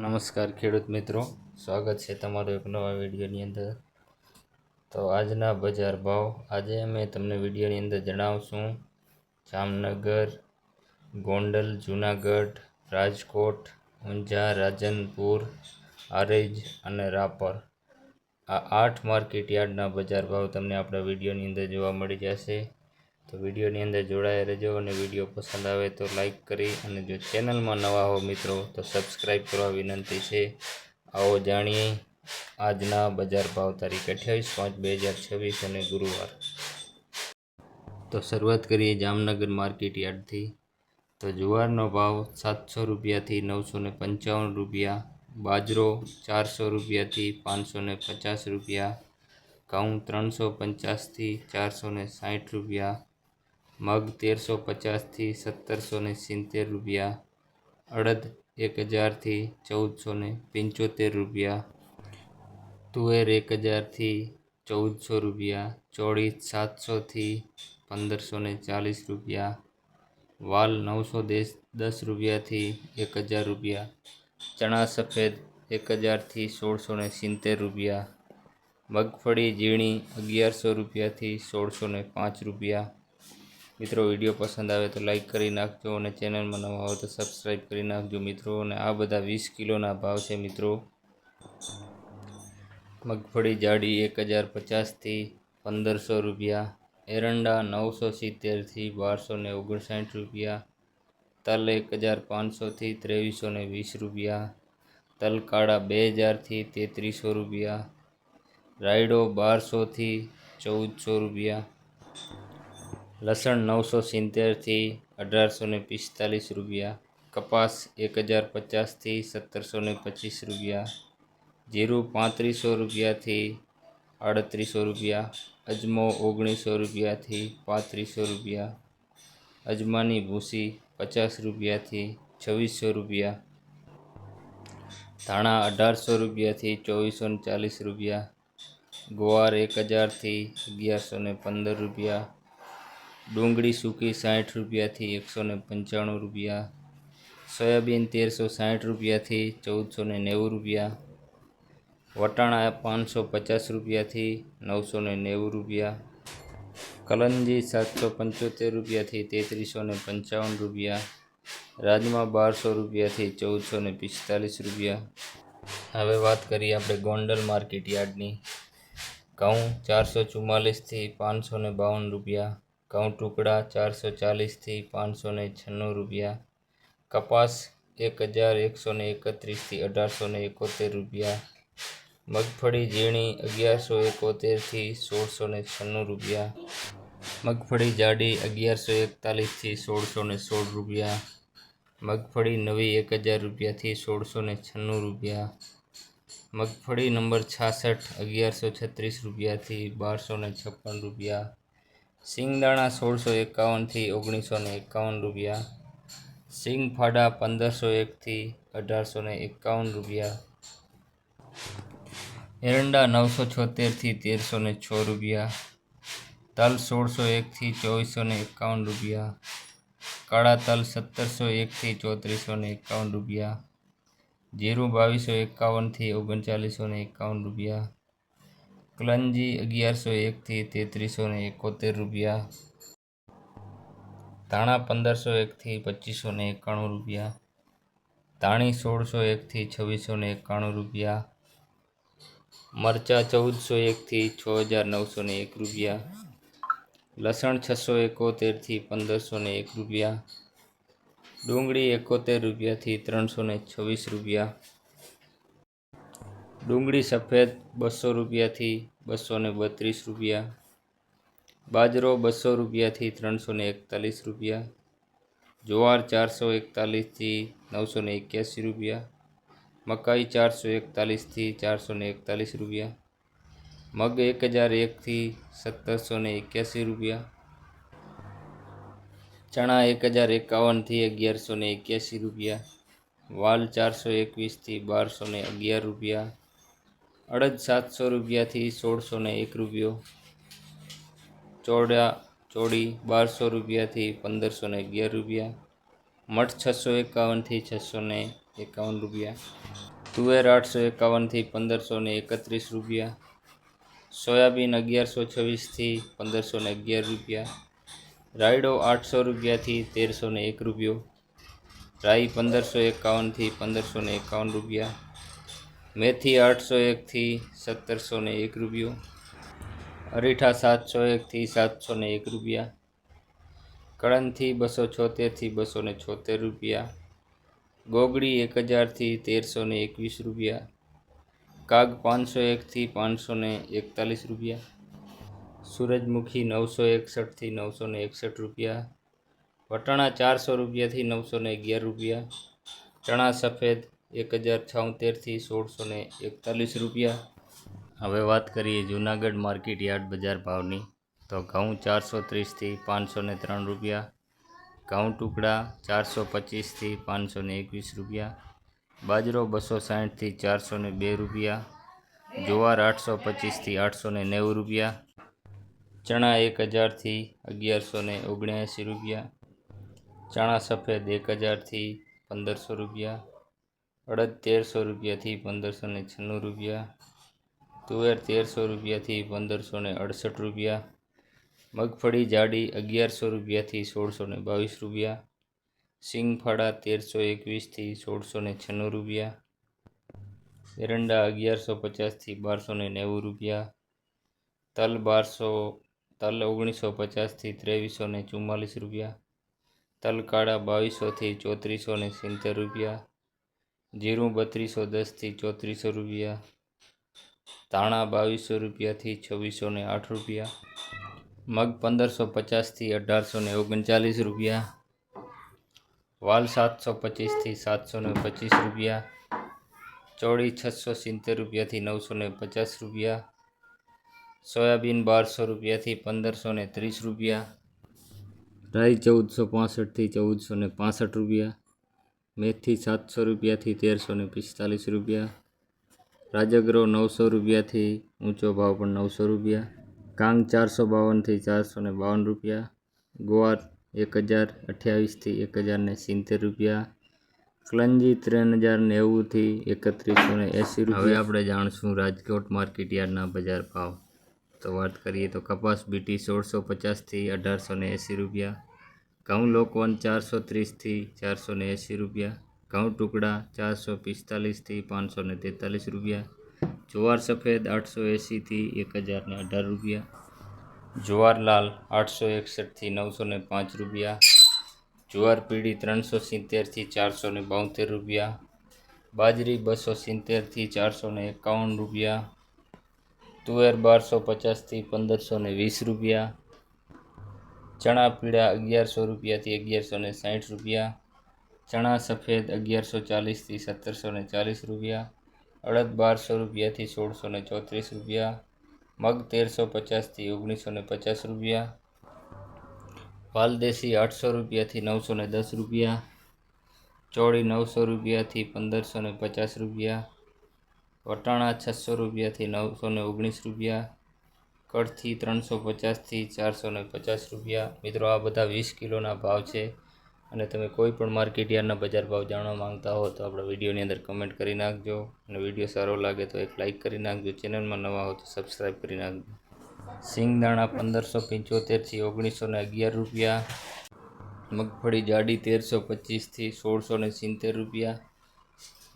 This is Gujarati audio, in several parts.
નમસ્કાર ખેડૂત મિત્રો, સ્વાગત છે તમારું એક નવા વિડીયોની અંદર। તો આજના બજાર ભાવ આજે અમે તમને વિડીયોની અંદર જણાવશું। જામનગર, ગોંડલ, જૂનાગઢ, રાજકોટ, ઊંઝા, રાધનપુર, હારીજ અને રાપર આ 8 માર્કેટ યાર્ડના બજાર ભાવ તમને આપણા વિડીયોની અંદર જોવા મળી જશે। તો વિડીયોની અંદર જોડાયા રહેજો અને વિડીયો પસંદ આવે તો લાઈક કરી અને જો ચેનલમાં નવા હો મિત્રો તો સબસ્ક્રાઈબ કરવા વિનંતી છે। આવો જાણીએ આજના બજાર ભાવ તારીખ 28/5/2026 અને ગુરુવાર। તો શરૂઆત કરીએ જામનગર માર્કેટ યાર્ડથી। તો જુવારનો ભાવ 700 રૂપિયાથી 955 રૂપિયા, બાજરો 400 રૂપિયાથી 550 રૂપિયા, ઘઉં 350થી 460 રૂપિયા, મગ 1350થી 1770 રૂપિયા, અડદ 1000થી 1475 રૂપિયા, તુવેર 1000થી 1400 રૂપિયા, ચોળી 700થી 1540 રૂપિયા, વાલ 910 રૂપિયાથી 1000 રૂપિયા, ચણા સફેદ 1000થી 1670 રૂપિયા, મગફળી ઝીણી 1100 રૂપિયાથી 1605 રૂપિયા। મિત્રો વિડીયો પસંદ આવે તો લાઈક કરી નાખજો અને ચેનલમાં નવા હો તો સબસ્ક્રાઈબ કરી નાખજો મિત્રો। અને આ બધા 20 કિલોના ભાવ છે મિત્રો। મગફળી જાડી 1050થી 1500 રૂપિયા, એરંડા 970થી 1259 રૂપિયા, તલ 1500થી 2320 રૂપિયા, તલ કાળા 2000થી 3300 રૂપિયા, રાયડો 1200થી 1400 રૂપિયા, લસણ 970થી 1845 રૂપિયા, કપાસ 1050થી 1725 રૂપિયા, જીરું 3500 રૂપિયાથી 3800 રૂપિયા, અજમો 1900 રૂપિયાથી 3500 રૂપિયા, અજમાની ભૂસી 50 રૂપિયાથી 2600 રૂપિયા, ધાણા 1800 રૂપિયાથી 2440 રૂપિયા, ગુવાર 1000થી 1115 રૂપિયા, ડુંગળી સૂકી 60 રૂપિયાથી 195 રૂપિયા, સોયાબીન 1360 રૂપિયાથી 1490 રૂપિયા, વટાણા 550 રૂપિયાથી 990 રૂપિયા, કલંજી 775 રૂપિયાથી 3355 રૂપિયા, રાજમા 1200 રૂપિયાથી 1445 રૂપિયા। હવે વાત કરીએ આપણે ગોંડલ માર્કેટ યાર્ડની। ઘઉં 444થી 552 રૂપિયા, ઘઉં ટુકડા 440થી 596 રૂપિયા, કપાસ 1131થી 1871 રૂપિયા, મગફળી ઝીણી 1171થી 1696 રૂપિયા, મગફળી જાડી 1141થી 1616 રૂપિયા, મગફળી નવી 1000 રૂપિયાથી 1696 રૂપિયા, મગફળી નંબર 66 1136 રૂપિયાથી 1256 રૂપિયા, સિંગદાણા 1651થી 1951 રૂપિયા, સિંગ ફાડા 1501થી 1851 રૂપિયા, એરંડા 976થી 1306 રૂપિયા, તલ 1601થી 2451 રૂપિયા, કાળા તલ 1701થી 3451 રૂપિયા, જીરું 2251થી 3951 રૂપિયા, કલંજી 1101થી 3371 રૂપિયા, ધાણા 1501થી 2591 રૂપિયા, ધાણી 1601થી 2691 રૂપિયા, મરચાં 1401થી 6901 રૂપિયા, લસણ 671થી 1501 રૂપિયા, ડુંગળી 71 રૂપિયાથી 326 રૂપિયા, ડુંગળી સફેદ 200 રૂપિયાથી 232 રૂપિયા, બાજરો 200 રૂપિયાથી 341 રૂપિયા, જુવાર 441થી 981 રૂપિયા, મકાઈ 441થી 441 રૂપિયા, મગ 1001થી 1781 રૂપિયા, ચણા 1051થી 1181 રૂપિયા, વાલ 421થી 1211 રૂપિયા, અડદ 700 રૂપિયાથી 1601 રૂપિયો, ચોળી 1200 રૂપિયાથી 1511 રૂપિયા, મઠ 651થી રૂપિયા, તુવેર 851 થી 1531 રૂપિયા, સોયાબીન 1126 થી 1511 રૂપિયા, રાયડો 800 રૂપિયાથી 1301 રૂપિયો, રાઈ 1551 થી 1551 રૂપિયા, મેથી 801 થી 1701 રૂપિયો, અરીઠા 701 થી 701 રૂપિયા, કળંથી 276 થી 276 રૂપિયા, ગોગડી 1000 થી 1321 રૂપિયા, કાગ 501 થી 541 રૂપિયા, સૂરજમુખી 961 થી 961 રૂપિયા, વટાણા 400 રૂપિયાથી 911 રૂપિયા, ચણા સફેદ 1076 થી 1641 રૂપિયા. હવે વાત કરીએ જૂનાગઢ માર્કેટ યાર્ડ બજાર ભાવની. તો ઘઉં 430 થી 503 રૂપિયા, ઘઉં ટુકડા 425 થી 521 રૂપિયા, બાજરો 260 થી 402 રૂપિયા, જુવાર 825 થી 890 રૂપિયા, ચણા 1000 થી 1179 રૂપિયા, ચણા સફેદ 1000 થી 1500 રૂપિયા, અડદ 1300 રૂપિયાથી 1596 રૂપિયા, તુવેર 1300 રૂપિયાથી 1568 રૂપિયા, મગફળી જાડી 1100 રૂપિયાથી 1622 રૂપિયા, સિંગફાડા 1321 થી 1696 રૂપિયા, એરંડા 1150 થી 1290 રૂપિયા, તલ 1950 થી 2344 રૂપિયા, તલ કાળા 2200 થી 3470 રૂપિયા, જીરું 3210 થી 3400 રૂપિયા, ધાણા 2200 રૂપિયાથી 2608 રૂપિયા, મગ 1550 થી 1839 રૂપિયા, વાલ 725 થી 725 રૂપિયા, ચોળી 670 રૂપિયાથી 950 રૂપિયા, સોયાબીન 1200 રૂપિયાથી 1530 રૂપિયા, રાઈ 1465 થી 1465 રૂપિયા, મેથી 700 રૂપિયાથી 1345 રૂપિયા, રાજગરો 900 રૂપિયાથી ઊંચો ભાવ પણ 900 રૂપિયા, કાંગ 452 થી 452 રૂપિયા, ગુવાર 1028 થી 1070 રૂપિયા, કલંજી 3090 થી 3180 રૂપિયા. હવે આપણે જાણશું રાજકોટ માર્કેટ યાર્ડના બજાર ભાવ. તો વાત કરીએ તો કપાસ બીટી 1650 થી 1880 રૂપિયા, ઘઉં લોકવન 430 થી 480 રૂપિયા, ઘઉં ટુકડા 445 થી 543 રૂપિયા, જુવાર સફેદ 880 થી 1018 રૂપિયા, જુવાર લાલ 861 થી 905 રૂપિયા, જુવાર પીળી 370 થી 472 રૂપિયા, બાજરી 270 થી 451 રૂપિયા, તુવેર 1250 થી 1520 રૂપિયા, ચણા પીળા 1100 રૂપિયાથી 1160 રૂપિયા, ચણા સફેદ 1140 થી 1740 રૂપિયા, અડદ 1200 રૂપિયાથી 1634 રૂપિયા, મગ 1350 થી 1950 રૂપિયા, વાલદેશી 800 રૂપિયાથી 910 રૂપિયા, ચોળી 900 રૂપિયાથી 1550 રૂપિયા, વટાણા 600 રૂપિયાથી 919 રૂપિયા, કળથી 350 થી 450 રૂપિયા. મિત્રો, આ બધા 20 કિલોના ભાવ છે. અને તમે કોઈ પણ માર્કેટ યાર્ડના બજાર ભાવ જાણવા માંગતા હો તો આપણા વિડીયોની અંદર કમેન્ટ કરી નાખજો. અને વિડીયો સારો લાગે તો એક લાઇક કરી નાખજો. ચેનલમાં નવા હો તો સબસ્ક્રાઈબ કરી નાખજો. સિંગદાણા 1575 થી 1911 રૂપિયા, મગફળી જાડી 1325 થી 1670 રૂપિયા,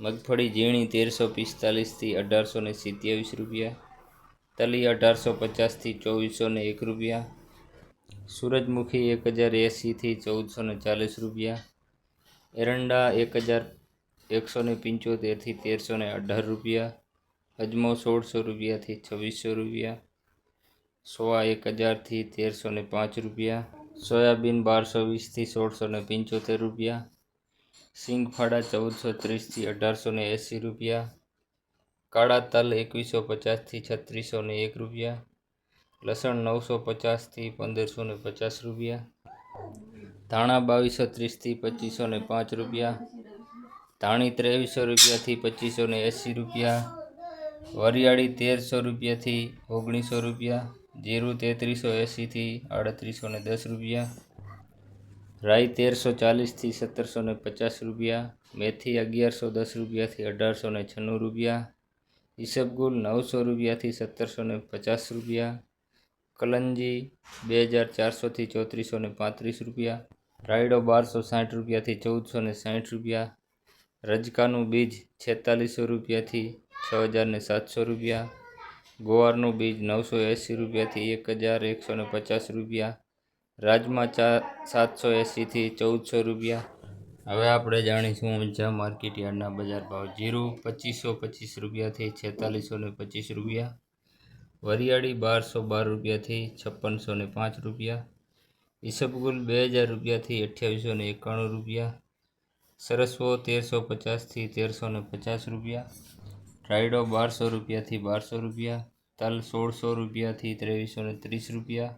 મગફળી ઝીણી 1345 થી 1827 રૂપિયા, તલી 1850 થી 2401 રૂપિયા, સૂરજમુખી 1080 થી 1440 રૂપિયા, એરંડા 1175 થી 1318 રૂપિયા, અજમો 1600 રૂપિયાથી 2600 રૂપિયા, સોવા 1000 થી 1305 રૂપિયા, સોયાબીન 1220 થી 1675 રૂપિયા, સિંગફાડા 1430 થી 1880 રૂપિયા, કાળા તલ 2150 થી 3601 રૂપિયા, લસણ 950 થી 1550 રૂપિયા, ધાણા 2230 થી 2505 રૂપિયા, ધાણી 2300 રૂપિયાથી 2580 રૂપિયા, વરિયાળી 1300 રૂપિયાથી 1900 રૂપિયા, જીરું 3380 થી 3810 રૂપિયા, રાઈ 1340 થી 1750 રૂપિયા, મેથી 1110 રૂપિયાથી 1896 રૂપિયા, ઈસબગુલ 900 રૂપિયાથી 1750 રૂપિયા, કલંજી 2400થી 3435 રૂપિયા, રાયડો 1260 રૂપિયાથી 1460 રૂપિયા, રજકાનું બીજ 4600 રૂપિયાથી 6700 રૂપિયા, ગુવારનું બીજ 980 રૂપિયાથી 1150 રૂપિયા, રાજમા 780થી 1400 રૂપિયા। હવે આપણે જાણીશું ઊંઝા માર્કેટ યાર્ડના બજાર ભાવ। જીરું 2525 રૂપિયાથી 4625 રૂપિયા, વરિયાળી 1212 રૂપિયાથી 5605 રૂપિયા, ઈસબગુલ 2000 રૂપિયાથી 2891 રૂપિયા, સરસવો 1350થી 1350 રૂપિયા, રાયડો 1200 રૂપિયાથી 1200 રૂપિયા, તલ 1600 રૂપિયાથી 2330 રૂપિયા,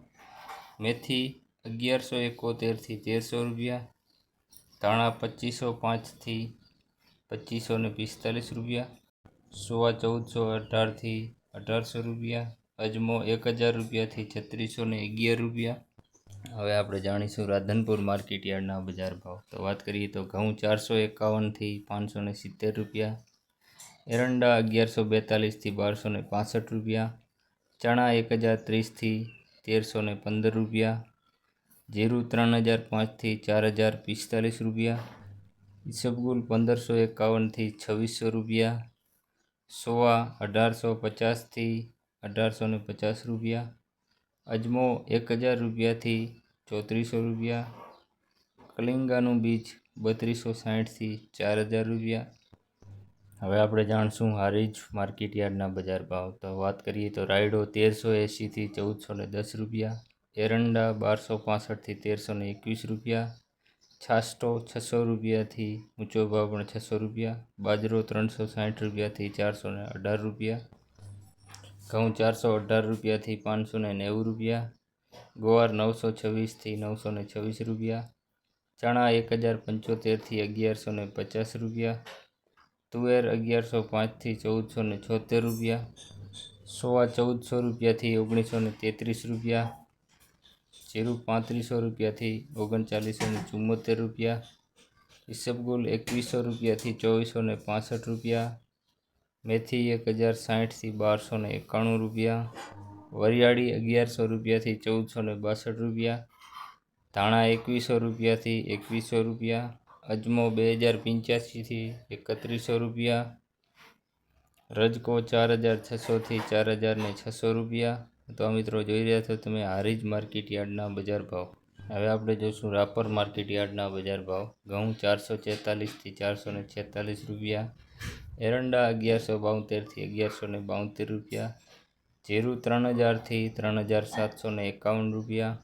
મેથી 1171થી 1300 રૂપિયા, ધાણા 2505થી 2545 રૂપિયા, સોવા 1418થી 1800 રૂપિયા, અજમો 1000 રૂપિયાથી 3611 રૂપિયા। હવે આપણે જાણીશું રાધનપુર માર્કેટ યાર્ડના બજાર ભાવ। તો વાત કરીએ તો ઘઉં 451થી 570 રૂપિયા, એરંડા 1142થી 1265 રૂપિયા, ચણા 1030થી 1315 રૂપિયા, જીરું 3005થી 4045 રૂપિયા, ઈસબગુલ 1551થી 2600 રૂપિયા, સોવા 1850થી 1850 રૂપિયા, અજમો 1000 રૂપિયાથી 3400 રૂપિયા, કલિંગાનું બીજ 3260થી 4000 રૂપિયા। હવે આપણે જાણશું હારીજ માર્કેટ યાર્ડના બજાર ભાવ। તો વાત કરીએ તો રાયડો 1380થી 1410 રૂપિયા, એરંડા 1265થી 1321 રૂપિયા, છાસટો 600 રૂપિયાથી ઊંચો ભાવ પણ 600 રૂપિયા, બાજરો 360 રૂપિયાથી 418 રૂપિયા, ઘઉં 418 રૂપિયાથી 590 રૂપિયા, ગુવાર 926થી 926 રૂપિયા, ચણા 1075થી 1150 રૂપિયા, તુવેર 1105થી 1476 રૂપિયા, સોવા 1400 રૂપિયાથી 1933 રૂપિયા, જીરું 3500 રૂપિયાથી 3974 રૂપિયા, ઈસબગુલ 2100 રૂપિયાથી 2465 રૂપિયા, મેથી 1060થી 1291 રૂપિયા, વરિયાળી 1100 રૂપિયાથી 1462 રૂપિયા, ધાણા 2100 રૂપિયાથી 2100 રૂપિયા, અજમો 2085થી 3100 રૂપિયા, રજકો 4600થી 4600 રૂપિયા। તો મિત્રો જોઈ રહ્યા છો તમે હારીજ માર્કેટ યાર્ડના બજાર ભાવ। હવે આપણે જોઈશું રાપર માર્કેટ યાર્ડના બજાર ભાવ। ઘઉં 446થી 446 રૂપિયા, એરંડા 1172થી 1172 રૂપિયા, જીરું 3000થી 3751 રૂપિયા,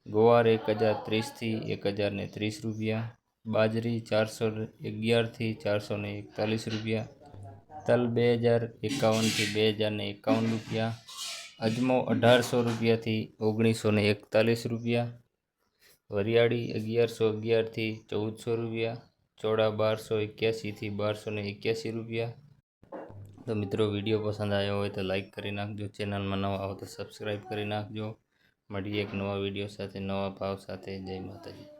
ગુવાર 1030થી 1030 રૂપિયા, બાજરી 411થી 441 રૂપિયા, તલ 2051થી 2051 રૂપિયા, અજમો 1800 રૂપિયાથી 1941 રૂપિયા, વરિયાળી 1111થી 1400 રૂપિયા, ચોળા 1281થી 1281 રૂપિયા। તો મિત્રો વિડીયો પસંદ આવ્યો હોય તો લાઈક કરી નાખજો, ચેનલમાં નવા આવો તો સબસ્ક્રાઈબ કરી નાખજો। મળીએ એક નવા વિડીયો સાથે, નવા ભાવ સાથે। જય માતાજી।